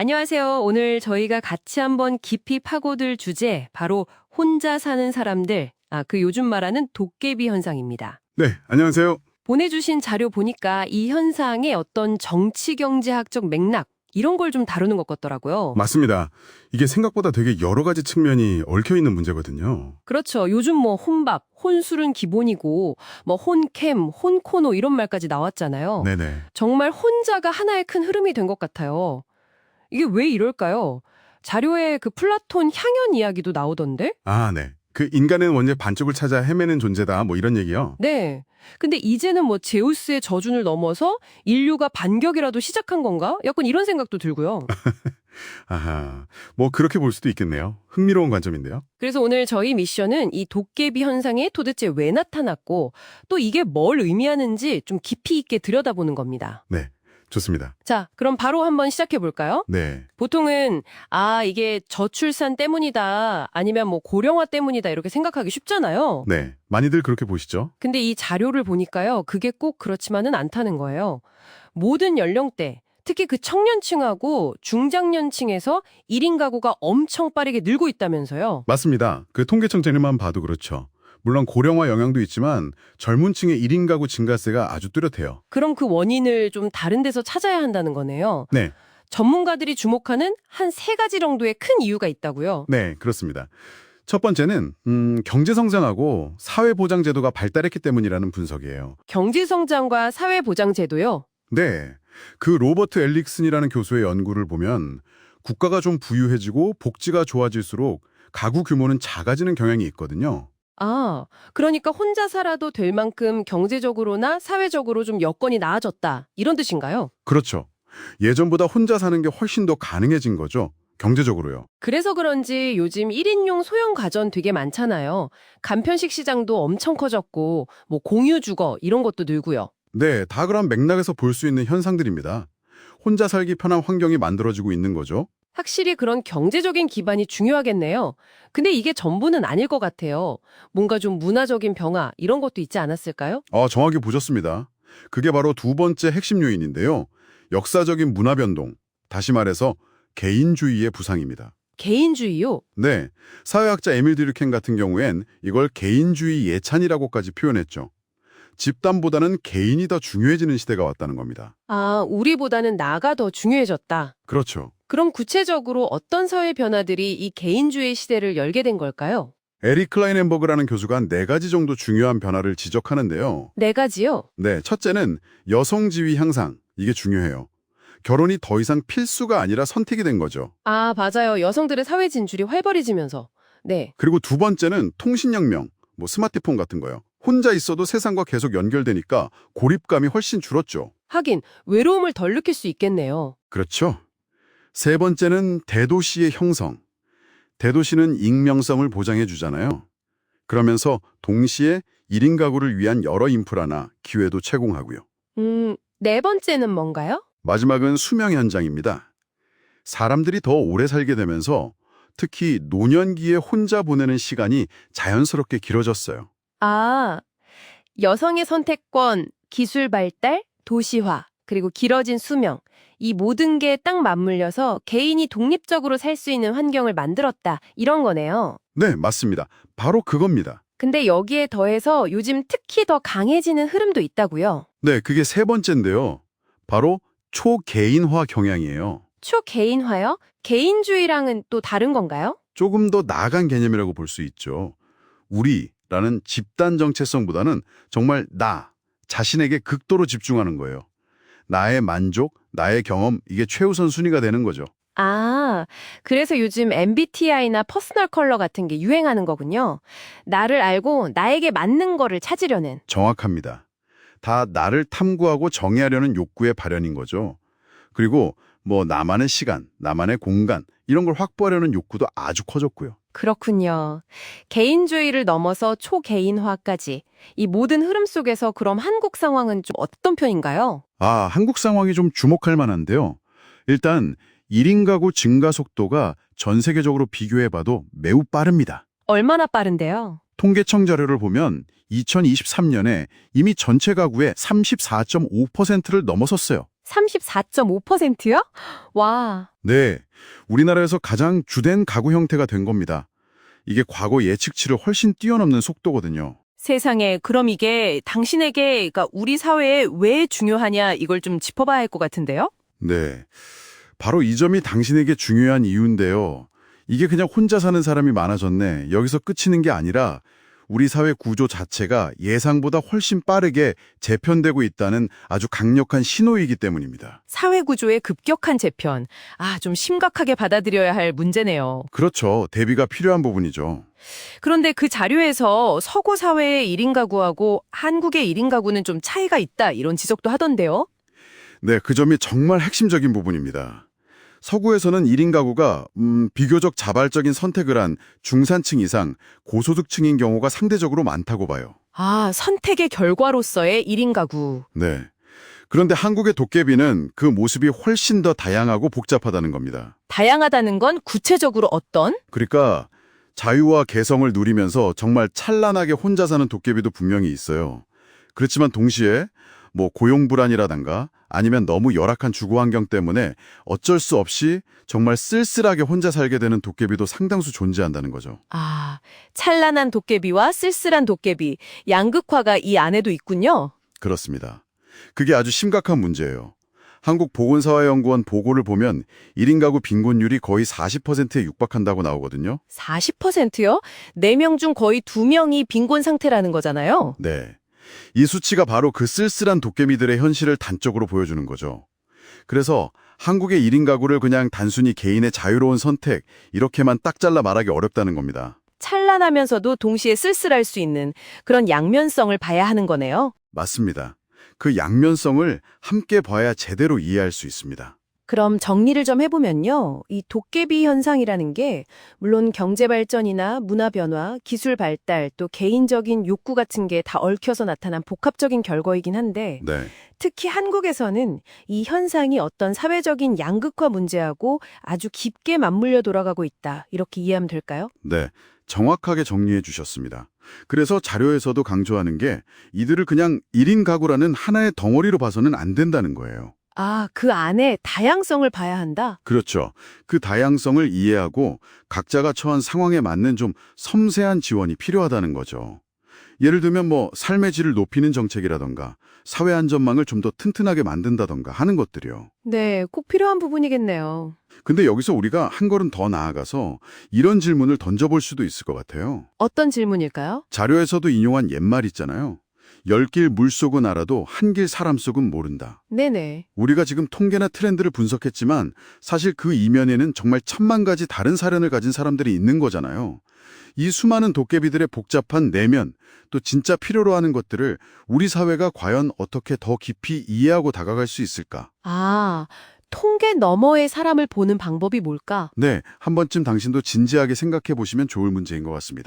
안녕하세요. 오늘 저희가 같이 한번 깊이 파고들 주제, 바로 혼자 사는 사람들, 그 요즘 말하는 도깨비 현상입니다. 네, 안녕하세요. 보내주신 자료 보니까 이 현상의 어떤 정치-경제학적 맥락, 이런 걸 좀 다루는 것 같더라고요. 맞습니다. 이게 생각보다 되게 여러 가지 측면이 얽혀 있는 문제거든요. 그렇죠. 요즘 뭐 혼밥, 혼술은 기본이고, 뭐 혼캠, 혼코노 이런 말까지 나왔잖아요. 네네. 정말 혼자가 하나의 큰 흐름이 된 것 같아요. 이게 왜 이럴까요? 자료에 그 플라톤 향연 이야기도 나오던데? 아, 네. 그 인간은 원래 반쪽을 찾아 헤매는 존재다, 뭐 이런 얘기요. 네. 근데 이제는 뭐 제우스의 저준을 넘어서 인류가 반격이라도 시작한 건가? 약간 이런 생각도 들고요. 아하, 뭐 그렇게 볼 수도 있겠네요. 흥미로운 관점인데요. 그래서 오늘 저희 미션은 이 도깨비 현상이 도대체 왜 나타났고 또 이게 뭘 의미하는지 좀 깊이 있게 들여다보는 겁니다. 네, 좋습니다. 자, 그럼 바로 한번 시작해 볼까요? 네, 보통은 이게 저출산 때문이다 아니면 뭐 고령화 때문이다 이렇게 생각하기 쉽잖아요. 네. 많이들 그렇게 보시죠? 근데 이 자료를 보니까요. 그게 꼭 그렇지만은 않다는 거예요. 모든 연령대, 특히 그 청년층하고 중장년층에서 1인 가구가 엄청 빠르게 늘고 있다면서요. 맞습니다. 그 통계청 자료만 봐도 그렇죠. 물론 고령화 영향도 있지만 젊은 층의 1인 가구 증가세가 아주 뚜렷해요. 그럼 그 원인을 좀 다른 데서 찾아야 한다는 거네요. 네, 전문가들이 주목하는 한 3가지 정도의 큰 이유가 있다고요. 네, 그렇습니다. 첫 번째는 경제 성장하고 사회 보장 제도가 발달했기 때문이라는 분석이에요. 경제성장과 사회보장제도요. 네, 그 로버트 엘릭슨이라는 교수의 연구를 보면 국가가 좀 부유해지고 복지가 좋아질수록 가구 규모는 작아지는 경향이 있거든요. 그러니까 혼자 살아도 될 만큼 경제적으로나 사회적으로 좀 여건이 나아졌다. 이런 뜻인가요? 그렇죠. 예전보다 혼자 사는 게 훨씬 더 가능해진 거죠. 경제적으로요. 그래서 그런지 요즘 1인용 소형 가전 되게 많잖아요. 간편식 시장도 엄청 커졌고, 뭐 공유 주거 이런 것도 늘고요. 네, 다 그런 맥락에서 볼 수 있는 현상들입니다. 혼자 살기 편한 환경이 만들어지고 있는 거죠. 확실히 그런 경제적인 기반이 중요하겠네요. 근데 이게 전부는 아닐 것 같아요. 뭔가 좀 문화적인 변화 이런 것도 있지 않았을까요? 정확히 보셨습니다. 그게 바로 두 번째 핵심 요인인데요. 역사적인 문화 변동, 다시 말해서 개인주의의 부상입니다. 개인주의요? 네, 사회학자 에밀 드류켄 같은 경우엔 이걸 개인주의 예찬이라고까지 표현했죠. 집단보다는 개인이 더 중요해지는 시대가 왔다는 겁니다. 우리보다는 나가 더 중요해졌다. 그렇죠. 그럼 구체적으로 어떤 사회 변화들이 이 개인주의 시대를 열게 된 걸까요? 에릭 클라이넨버그라는 교수가 4가지 정도 중요한 변화를 지적하는데요. 4가지요? 네, 첫째는 여성지위 향상. 이게 중요해요. 결혼이 더 이상 필수가 아니라 선택이 된 거죠. 맞아요. 여성들의 사회 진출이 활발해지면서. 네. 그리고 두 번째는 통신혁명, 뭐 스마트폰 같은 거요. 혼자 있어도 세상과 계속 연결되니까 고립감이 훨씬 줄었죠. 하긴 외로움을 덜 느낄 수 있겠네요. 그렇죠. 세 번째는 대도시의 형성. 대도시는 익명성을 보장해 주잖아요. 그러면서 동시에 1인 가구를 위한 여러 인프라나 기회도 제공하고요. 4번째는 뭔가요? 마지막은 수명 현장입니다. 사람들이 더 오래 살게 되면서 특히 노년기에 혼자 보내는 시간이 자연스럽게 길어졌어요. 여성의 선택권, 기술 발달, 도시화, 그리고 길어진 수명. 이 모든 게 딱 맞물려서 개인이 독립적으로 살 수 있는 환경을 만들었다. 이런 거네요. 네, 맞습니다. 바로 그겁니다. 근데 여기에 더해서 요즘 특히 더 강해지는 흐름도 있다고요. 네, 그게 세 번째인데요. 바로 초개인화 경향이에요. 초개인화요? 개인주의랑은 또 다른 건가요? 조금 더 나아간 개념이라고 볼 수 있죠. 우리라는 집단 정체성보다는 정말 나, 자신에게 극도로 집중하는 거예요. 나의 만족, 나의 경험, 이게 최우선 순위가 되는 거죠. 그래서 요즘 MBTI나 퍼스널 컬러 같은 게 유행하는 거군요. 나를 알고 나에게 맞는 거를 찾으려는. 정확합니다. 다 나를 탐구하고 정의하려는 욕구의 발현인 거죠. 그리고 뭐 나만의 시간, 나만의 공간 이런 걸 확보하려는 욕구도 아주 커졌고요. 그렇군요. 개인주의를 넘어서 초개인화까지. 이 모든 흐름 속에서 그럼 한국 상황은 좀 어떤 편인가요? 한국 상황이 좀 주목할 만한데요. 일단 1인 가구 증가 속도가 전 세계적으로 비교해봐도 매우 빠릅니다. 얼마나 빠른데요? 통계청 자료를 보면 2023년에 이미 전체 가구의 34.5%를 넘어섰어요. 34.5%요? 와. 네, 우리나라에서 가장 주된 가구 형태가 된 겁니다. 이게 과거 예측치를 훨씬 뛰어넘는 속도거든요. 세상에, 그럼 이게 당신에게, 그러니까 우리 사회에 왜 중요하냐, 이걸 좀 짚어봐야 할 것 같은데요? 네, 바로 이 점이 당신에게 중요한 이유인데요. 이게 그냥 혼자 사는 사람이 많아졌네. 여기서 끝이는 게 아니라 우리 사회 구조 자체가 예상보다 훨씬 빠르게 재편되고 있다는 아주 강력한 신호이기 때문입니다. 사회 구조의 급격한 재편. 좀 심각하게 받아들여야 할 문제네요. 그렇죠. 대비가 필요한 부분이죠. 그런데 그 자료에서 서구 사회의 1인 가구하고 한국의 1인 가구는 좀 차이가 있다, 이런 지적도 하던데요? 네, 그 점이 정말 핵심적인 부분입니다. 서구에서는 1인 가구가 비교적 자발적인 선택을 한 중산층 이상 고소득층인 경우가 상대적으로 많다고 봐요. 선택의 결과로서의 1인 가구. 네. 그런데 한국의 도깨비는 그 모습이 훨씬 더 다양하고 복잡하다는 겁니다. 다양하다는 건 구체적으로 어떤? 그러니까 자유와 개성을 누리면서 정말 찬란하게 혼자 사는 도깨비도 분명히 있어요. 그렇지만 동시에 고용불안이라든가 아니면 너무 열악한 주거 환경 때문에 어쩔 수 없이 정말 쓸쓸하게 혼자 살게 되는 도깨비도 상당수 존재한다는 거죠. 찬란한 도깨비와 쓸쓸한 도깨비, 양극화가 이 안에도 있군요. 그렇습니다. 그게 아주 심각한 문제예요. 한국보건사회연구원 보고를 보면 1인 가구 빈곤율이 거의 40%에 육박한다고 나오거든요. 40%요? 4명 중 거의 2명이 빈곤 상태라는 거잖아요. 네. 이 수치가 바로 그 쓸쓸한 도깨비들의 현실을 단적으로 보여주는 거죠. 그래서 한국의 1인 가구를 그냥 단순히 개인의 자유로운 선택, 이렇게만 딱 잘라 말하기 어렵다는 겁니다. 찬란하면서도 동시에 쓸쓸할 수 있는 그런 양면성을 봐야 하는 거네요. 맞습니다. 그 양면성을 함께 봐야 제대로 이해할 수 있습니다. 그럼 정리를 좀 해보면요. 이 도깨비 현상이라는 게 물론 경제 발전이나 문화 변화, 기술 발달, 또 개인적인 욕구 같은 게 다 얽혀서 나타난 복합적인 결과이긴 한데 네. 특히 한국에서는 이 현상이 어떤 사회적인 양극화 문제하고 아주 깊게 맞물려 돌아가고 있다. 이렇게 이해하면 될까요? 네. 정확하게 정리해 주셨습니다. 그래서 자료에서도 강조하는 게 이들을 그냥 1인 가구라는 하나의 덩어리로 봐서는 안 된다는 거예요. 그 안에 다양성을 봐야 한다? 그렇죠. 그 다양성을 이해하고 각자가 처한 상황에 맞는 좀 섬세한 지원이 필요하다는 거죠. 예를 들면 삶의 질을 높이는 정책이라던가 사회 안전망을 좀 더 튼튼하게 만든다던가 하는 것들이요. 네, 꼭 필요한 부분이겠네요. 근데 여기서 우리가 한 걸음 더 나아가서 이런 질문을 던져볼 수도 있을 것 같아요. 어떤 질문일까요? 자료에서도 인용한 옛말 있잖아요. 10길 물속은 알아도 한 길 사람 속은 모른다. 네네. 우리가 지금 통계나 트렌드를 분석했지만 사실 그 이면에는 정말 천만 가지 다른 사연을 가진 사람들이 있는 거잖아요. 이 수많은 도깨비들의 복잡한 내면, 또 진짜 필요로 하는 것들을 우리 사회가 과연 어떻게 더 깊이 이해하고 다가갈 수 있을까? 통계 너머의 사람을 보는 방법이 뭘까? 네, 한 번쯤 당신도 진지하게 생각해 보시면 좋을 문제인 것 같습니다.